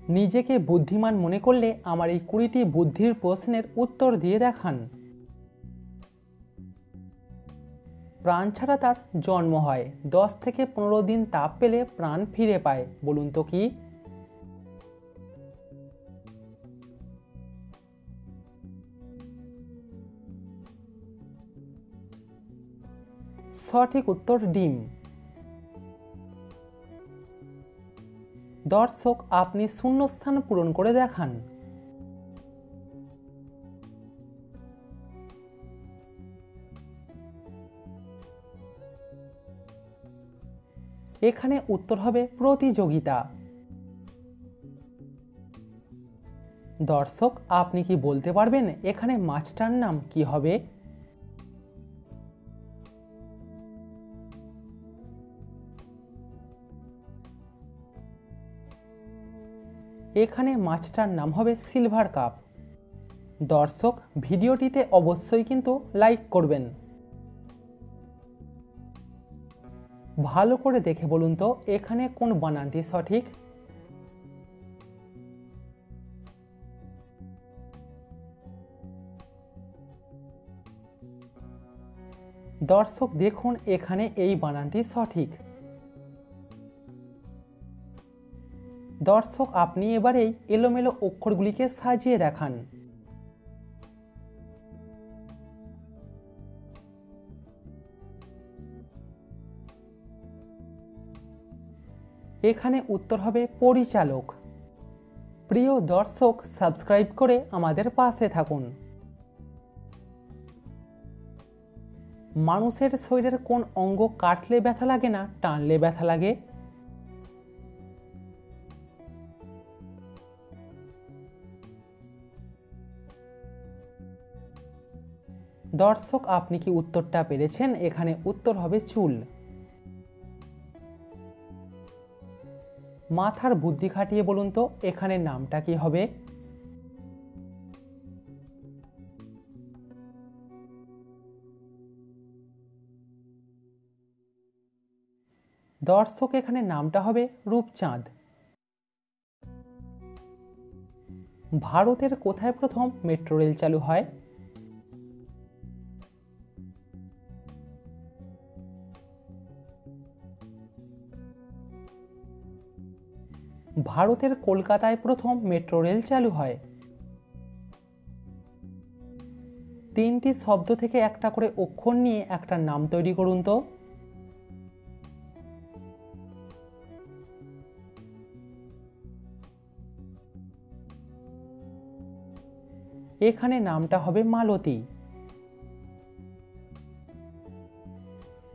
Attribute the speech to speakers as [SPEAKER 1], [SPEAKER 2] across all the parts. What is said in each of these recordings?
[SPEAKER 1] নিজেকে বুদ্ধিমান মনে করলে আমার এই 20টি বুদ্ধির প্রশ্নের উত্তর দিয়ে দেখান। প্রাণ ছাড়া তার জন্ম হয়, 10 থেকে 15 দিন তাপ পেলে প্রাণ ফিরে পায়, বলুন তো কি? সঠিক উত্তর ডিম। দর্শক, আপনি শূন্যস্থান পূরণ করে দেখান। এখানে উত্তর হবে প্রতিযোগিতা। দর্শক, আপনি কি বলতে পারবেন এখানে মাছটার নাম কি হবে? এখানে মাছটার নাম হবে সিলভার কাপ। দর্শক, ভিডিওটিতে অবশ্যই কিন্তু লাইক করবেন। ভালো করে দেখে বলুন তো এখানে কোন বানানটি সঠিক? দর্শক দেখুন, এখানে এই বানানটি সঠিক। দর্শক, আপনি এবার এই এলোমেলো অক্ষরগুলিকে সাজিয়ে দেখান। এখানে উত্তর হবে পরিচালক। প্রিয় দর্শক, সাবস্ক্রাইব করে আমাদের পাশে থাকুন। মানুষের শরীরের কোন অঙ্গ কাটলে ব্যথা লাগে না, টানলে ব্যথা লাগে? দর্শক, আপনি কি উত্তরটা পেরেছেন? এখানে উত্তর হবে চুল। মাথার বুদ্ধি খাটিয়ে বলুন তো এখানে নামটা কি হবে? দর্শক, এখানে নামটা হবে রূপচাঁদ। ভারতের কোথায় প্রথম মেট্রো রেল চালু হয়? ভারতের কলকাতায় প্রথম মেট্রো রেল চালু হয়। 3টি শব্দ থেকে একটা করে অক্ষর নিয়ে একটা নাম তৈরি করুন তো। এখানে নামটা হবে মালতী।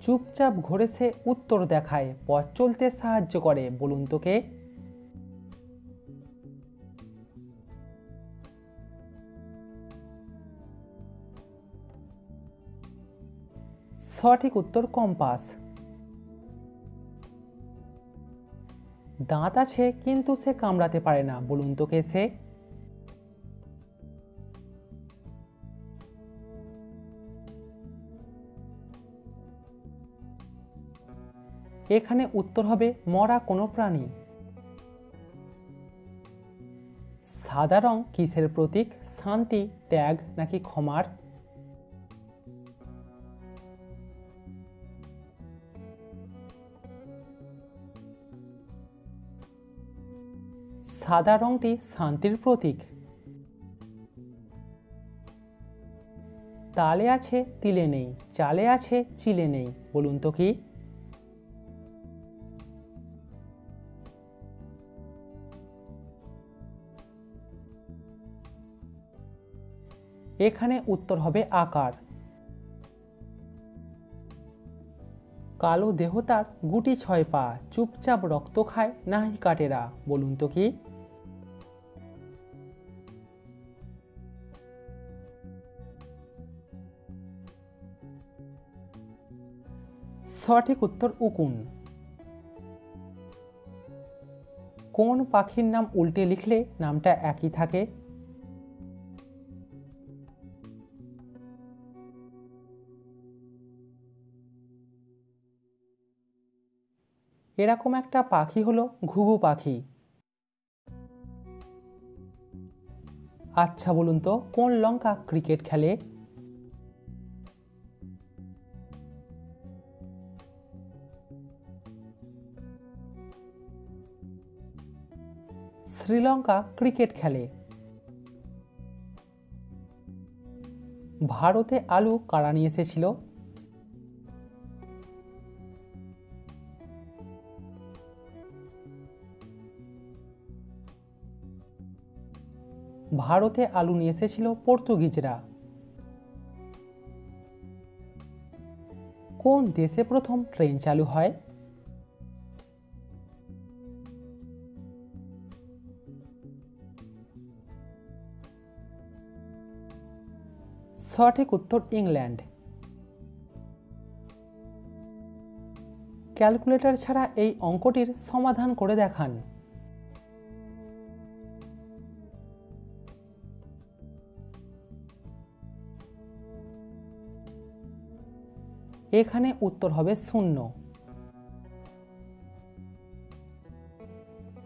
[SPEAKER 1] চুপচাপ ঘুরে সে উত্তর দেখায়, পথ চলতে সাহায্য করে, বলুন তো কে? সঠিক উত্তর কম্পাস। দাঁত আছে কিন্তু সে কামড়াতে পারে না, বলুন তো কে সে? এখানে উত্তর হবে মরা কোনো প্রাণী। সাদা রং কিসের প্রতীক? শান্তি, ত্যাগ নাকি ক্ষমার? সাদা রংটি শান্তির প্রতীক। তালে আছে তিলে নেই, চালে আছে চিলে নেই, বলুন তো কি? এখানে উত্তর হবে আকার। কালো দেহ তার, গুটি 6 পা, চুপচাপ রক্ত খায় নাহি কাটেরা, বলুন তো কি? সঠিক উত্তর উকুন। কোন পাখির নাম উল্টে লিখলে নামটা একই থাকে? এরকম একটা পাখি হলো ঘুঘু পাখি। আচ্ছা বলুন তো, কোন লঙ্কা ক্রিকেট খেলে? শ্রীলঙ্কা ক্রিকেট খেলে। ভারতে আলু কারা নিয়ে এসেছিল? ভারতে আলু নিয়ে এসেছিল পর্তুগিজরা। কোন দেশে প্রথম ট্রেন চালু হয়? সঠিক উত্তর ইংল্যান্ড। ক্যালকুলেটর ছাড়া এই অঙ্কটির সমাধান করে দেখান। এখানে উত্তর হবে 0।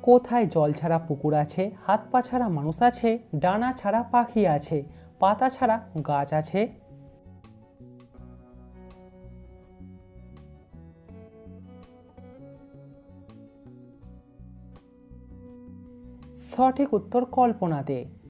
[SPEAKER 1] কোথায় জল ছাড়া পুকুর আছে, হাত পা ছাড়া মানুষ আছে, ডানা ছাড়া পাখি আছে, পাতা ছাড়া গাছ আছে? সঠিক উত্তর কল্পনাতে।